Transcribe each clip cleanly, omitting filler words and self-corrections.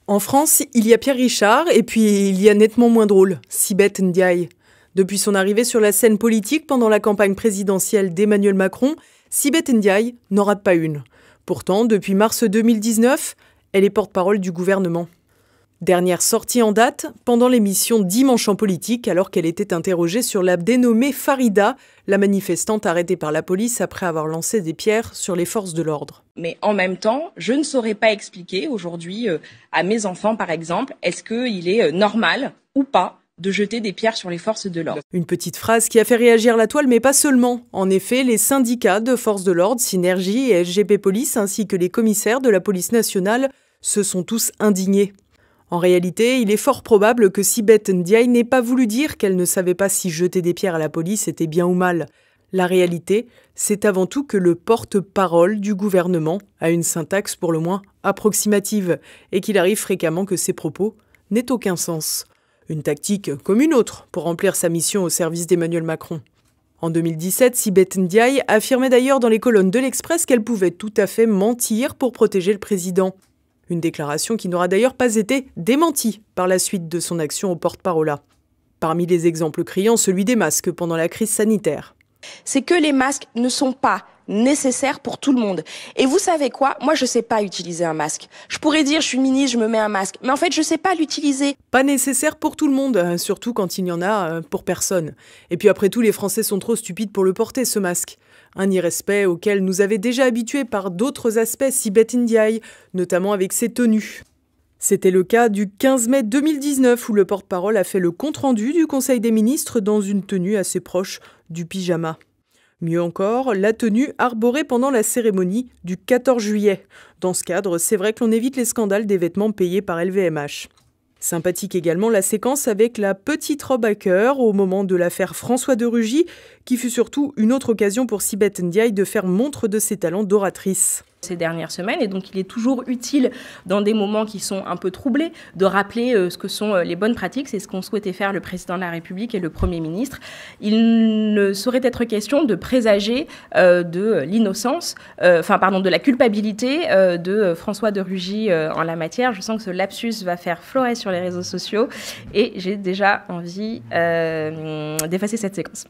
En France, il y a Pierre Richard et puis il y a nettement moins drôle, Sibeth Ndiaye. Depuis son arrivée sur la scène politique pendant la campagne présidentielle d'Emmanuel Macron, Sibeth Ndiaye n'en rate pas une. Pourtant, depuis mars 2019, elle est porte-parole du gouvernement. Dernière sortie en date, pendant l'émission Dimanche en politique, alors qu'elle était interrogée sur la dénommée Farida, la manifestante arrêtée par la police après avoir lancé des pierres sur les forces de l'ordre. Mais en même temps, je ne saurais pas expliquer aujourd'hui à mes enfants, par exemple, est-ce qu'il est normal ou pas de jeter des pierres sur les forces de l'ordre. Une petite phrase qui a fait réagir la toile, mais pas seulement. En effet, les syndicats de forces de l'ordre, Synergie et SGP Police, ainsi que les commissaires de la police nationale, se sont tous indignés. En réalité, il est fort probable que Sibeth Ndiaye n'ait pas voulu dire qu'elle ne savait pas si jeter des pierres à la police était bien ou mal. La réalité, c'est avant tout que le porte-parole du gouvernement a une syntaxe pour le moins approximative et qu'il arrive fréquemment que ses propos n'aient aucun sens. Une tactique comme une autre pour remplir sa mission au service d'Emmanuel Macron. En 2017, Sibeth Ndiaye affirmait d'ailleurs dans les colonnes de l'Express qu'elle pouvait tout à fait mentir pour protéger le président. Une déclaration qui n'aura d'ailleurs pas été démentie par la suite de son action au porte-parole. Parmi les exemples criants, celui des masques pendant la crise sanitaire. C'est que les masques ne sont pas nécessaires pour tout le monde. Et vous savez quoi? Moi, je sais pas utiliser un masque. Je pourrais dire, je suis ministre, je me mets un masque. Mais en fait, je sais pas l'utiliser. Pas nécessaire pour tout le monde, surtout quand il n'y en a pour personne. Et puis après tout, les Français sont trop stupides pour le porter, ce masque. Un irrespect auquel nous avait déjà habitués par d'autres aspects Sibeth Ndiaye, notamment avec ses tenues. C'était le cas du 15 mai 2019 où le porte-parole a fait le compte-rendu du Conseil des ministres dans une tenue assez proche du pyjama. Mieux encore, la tenue arborée pendant la cérémonie du 14 juillet. Dans ce cadre, c'est vrai que l'on évite les scandales des vêtements payés par LVMH. Sympathique également la séquence avec la petite robe à cœur au moment de l'affaire François de Rugy, qui fut surtout une autre occasion pour Sibeth Ndiaye de faire montre de ses talents d'oratrice. Ces dernières semaines, et donc il est toujours utile dans des moments qui sont un peu troublés de rappeler ce que sont les bonnes pratiques. C'est ce qu'ont souhaité faire le président de la République et le Premier ministre. Il ne saurait être question de présager de l'innocence, de la culpabilité de François de Rugy en la matière. Je sens que ce lapsus va faire florer sur les réseaux sociaux et j'ai déjà envie d'effacer cette séquence.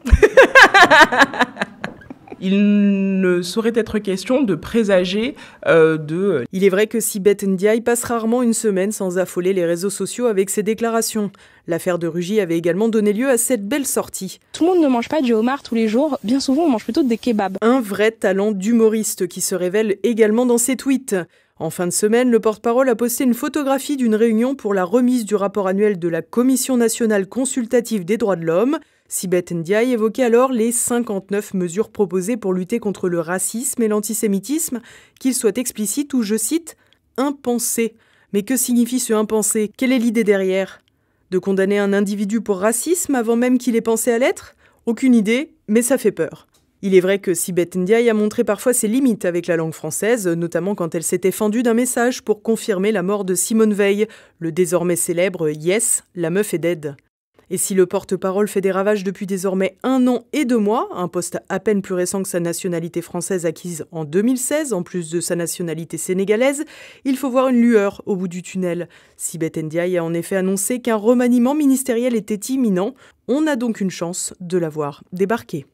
Il ne saurait être question de présager de... Il est vrai que Sibeth Ndiaye passe rarement une semaine sans affoler les réseaux sociaux avec ses déclarations. L'affaire de Rugy avait également donné lieu à cette belle sortie. Tout le monde ne mange pas du homard tous les jours, bien souvent on mange plutôt des kebabs. Un vrai talent d'humoriste qui se révèle également dans ses tweets. En fin de semaine, le porte-parole a posté une photographie d'une réunion pour la remise du rapport annuel de la Commission nationale consultative des droits de l'homme. Sibeth Ndiaye évoquait alors les 59 mesures proposées pour lutter contre le racisme et l'antisémitisme, qu'ils soient explicites ou, je cite, « impensés ». Mais que signifie ce impensé? Quelle est l'idée derrière? De condamner un individu pour racisme avant même qu'il ait pensé à l'être? Aucune idée, mais ça fait peur. Il est vrai que Sibeth Ndiaye a montré parfois ses limites avec la langue française, notamment quand elle s'était fendue d'un message pour confirmer la mort de Simone Veil, le désormais célèbre « Yes, la meuf est dead ». Et si le porte-parole fait des ravages depuis désormais 1 an et 2 mois, un poste à peine plus récent que sa nationalité française acquise en 2016, en plus de sa nationalité sénégalaise, il faut voir une lueur au bout du tunnel. Sibeth Ndiaye a en effet annoncé qu'un remaniement ministériel était imminent. On a donc une chance de la voir débarquer.